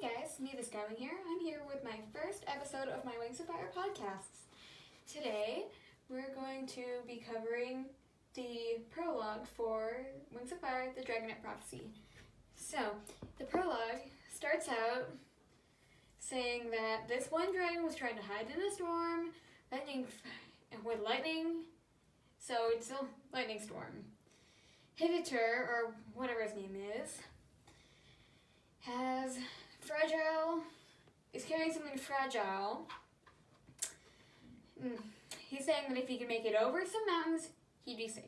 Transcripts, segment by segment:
guys, me the Skywing here. I'm here with my first episode of my Wings of Fire podcasts. Today, we're going to be covering the prologue for Wings of Fire, the Dragonette Prophecy. So, the prologue starts out saying that this one dragon was trying to hide in a storm, with lightning, so it's a lightning storm. Hivitor, or whatever his name is carrying something fragile. He's saying that if he could make it over some mountains, he'd be safe.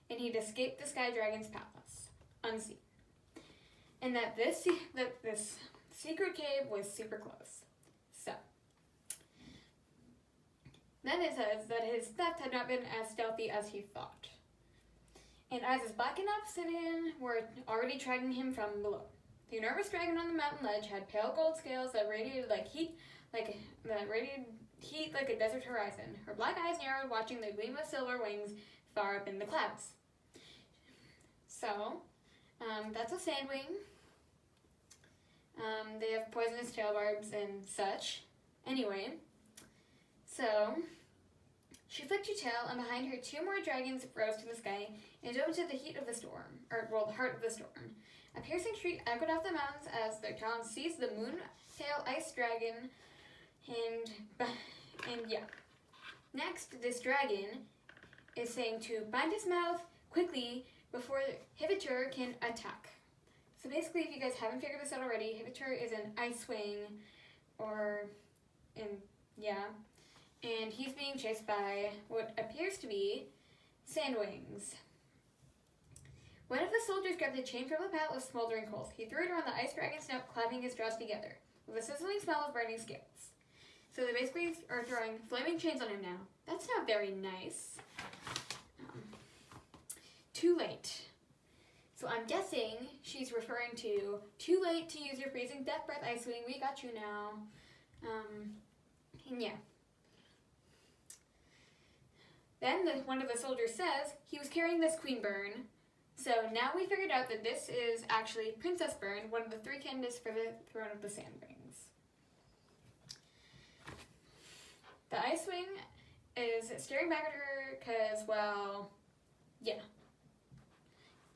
And he'd escape the Sky Dragon's palace, unseen. And that this secret cave was super close. So, then it says that his theft had not been as stealthy as he thought. And as his black and obsidian were already tracking him from below. The nervous dragon on the mountain ledge had pale gold scales that radiated heat like a desert horizon. Her black eyes narrowed, watching the gleam of silver wings far up in the clouds. So, that's a sandwing. They have poisonous tail barbs and such. Anyway, so she flicked her tail, and behind her 2 more dragons rose to the sky and dove into the heat of the storm, the heart of the storm. A piercing shriek echoed off the mountains as their talons seized the moon-tail ice dragon, and yeah. Next, this dragon is saying to bind his mouth quickly before Hivitor can attack. So basically, if you guys haven't figured this out already, Hivitor is an ice wing, and he's being chased by what appears to be sandwings. One of the soldiers grabbed a chain from a pile of smoldering coals. He threw it around the ice dragon's snout, clapping his jaws together, with a sizzling smell of burning scales. So they basically are throwing flaming chains on him now. That's not very nice. Too late. So I'm guessing she's referring to too late to use your freezing death breath, Ice Wing. We got you now. And yeah. Then one of the soldiers says he was carrying this Queen Burn. So now we figured out that this is actually Princess Burn, one of the 3 candidates for the Throne of the Sandwings. The Ice Wing is staring back at her because, well, yeah.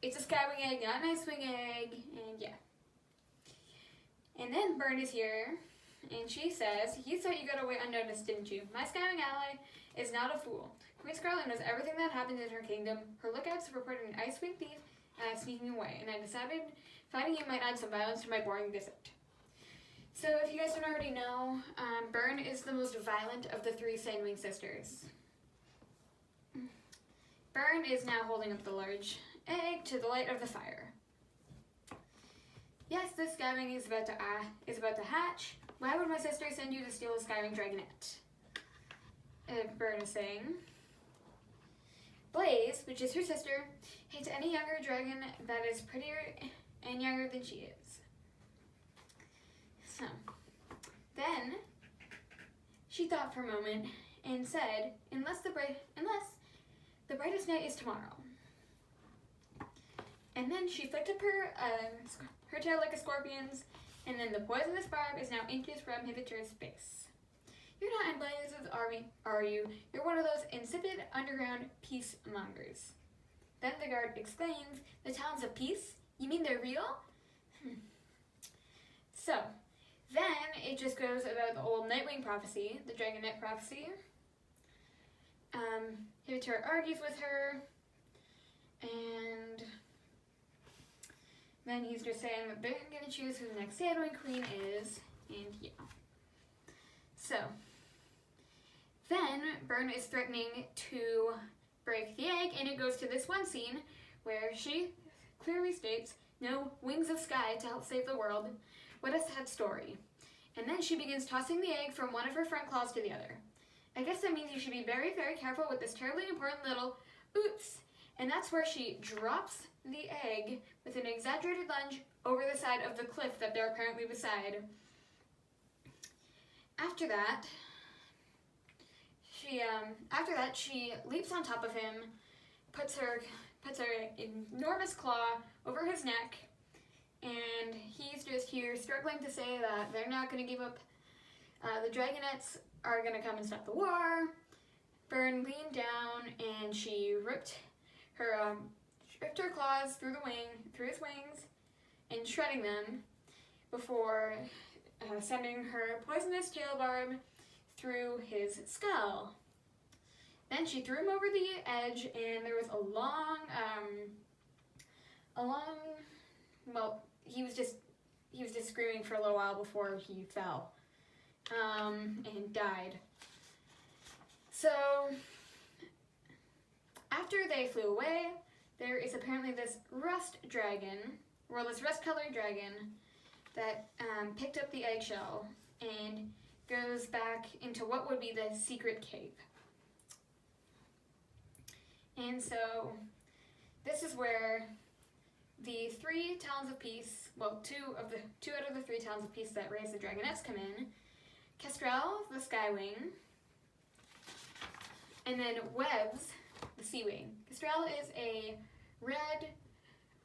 It's a skywing egg, not an ice wing egg, and yeah. And then Burn is here, and she says, "You thought you got away unnoticed, didn't you? My skywing ally is not a fool. Queen Scarlet knows everything that happens in her kingdom. Her lookouts reported an ice wing thief sneaking away, and I decided finding you might add some violence to my boring visit." So if you guys don't already know, Burn is the most violent of the 3 Sandwing sisters. Burn is now holding up the large egg to the light of the fire. "Yes, this skywing is about to hatch. Why would my sister send you to steal a skywing dragonette?" Burn is saying. Blaze, which is her sister, hates any younger dragon that is prettier and younger than she is. So, then she thought for a moment and said, unless the brightest night is tomorrow. And then she flicked up her tail like a scorpion's, and then the poisonous barb is now inches from Hivitor's face. "You're not in Blaze's army, are you? You're one of those insipid underground peacemongers." Then the guard exclaims, "The talons of peace? You mean they're real?" So, then it just goes about the old Nightwing prophecy, the Dragonette prophecy. Hivitor argues with her, and then he's just saying that they're going to choose who the next Sandwing Queen is, and yeah. So, then Burn is threatening to break the egg, and it goes to this one scene where she clearly states, "No wings of sky to help save the world. What a sad story." And then she begins tossing the egg from one of her front claws to the other. "I guess that means you should be very, very careful with this terribly important little oops." And that's where she drops the egg with an exaggerated lunge over the side of the cliff that they're apparently beside. After that, she leaps on top of him, puts her enormous claw over his neck, and he's just here struggling to say that they're not going to give up. The dragonettes are going to come and stop the war. Fern leaned down and she ripped her claws through his wings, and shredding them before sending her poisonous tail barb through his skull. Then she threw him over the edge, and there was well, he was just screaming for a little while before he fell, and died. So after they flew away, there is apparently this rust-colored dragon that picked up the eggshell and goes back into what would be the secret cave. And so this is where the three talons of peace, well, two out of the three talons of peace that raise the dragonettes come in. Kestrel, the skywing, and then Webs, the sea wing. Kestrel is a red,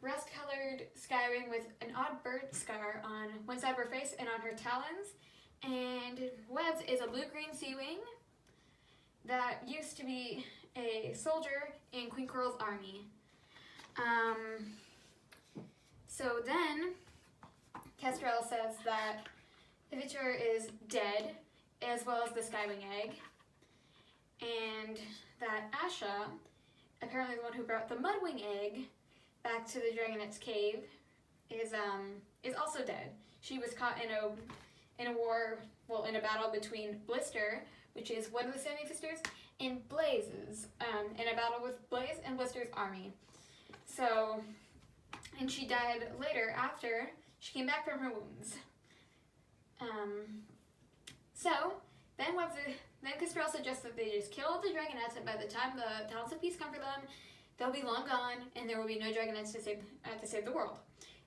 rust-colored skywing with an odd bird scar on one side of her face and on her talons. And Webs is a blue-green sea wing that used to be a soldier in Queen Coral's army. So then, Kestrel says that Ivitur is dead, as well as the skywing egg, and that Asha, apparently the one who brought the mudwing egg back to the dragonette's cave, is also dead. She was caught in a war, well, in a battle between Blister, which is one of the Standing Sisters, and Blaze's, in a battle with Blaze and Blister's army. So, and she died later after she came back from her wounds. Then Kestrel suggests that they just kill the dragonettes, and by the time the Talons of Peace come for them, they'll be long gone, and there will be no dragonettes to save the world.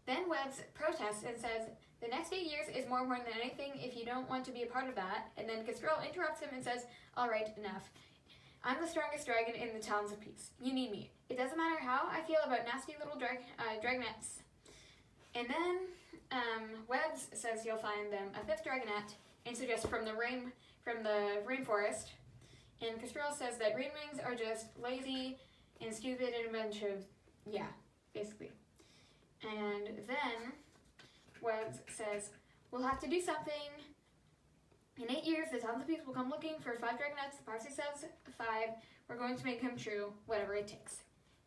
Then Webs protests and says, "The next 8 years is more important than anything if you don't want to be a part of that." And then Kestrel interrupts him and says, "All right, enough. I'm the strongest dragon in the Talons of Peace. You need me. It doesn't matter how I feel about nasty little dragonettes." And then Webs says you'll find them a fifth dragonette and suggests from the rainforest. And Kestrel says that rainwings are just lazy and stupid and a bunch of, basically. And then Webs says, "We'll have to do something. In 8 years, the Talons of Peace will come looking for 5 dragonettes. The prophecy says 5. We're going to make them true, whatever it takes."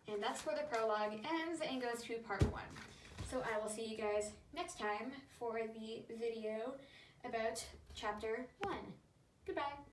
And that's where the prologue ends and goes to part 1. So I will see you guys next time for the video about chapter 1. Goodbye.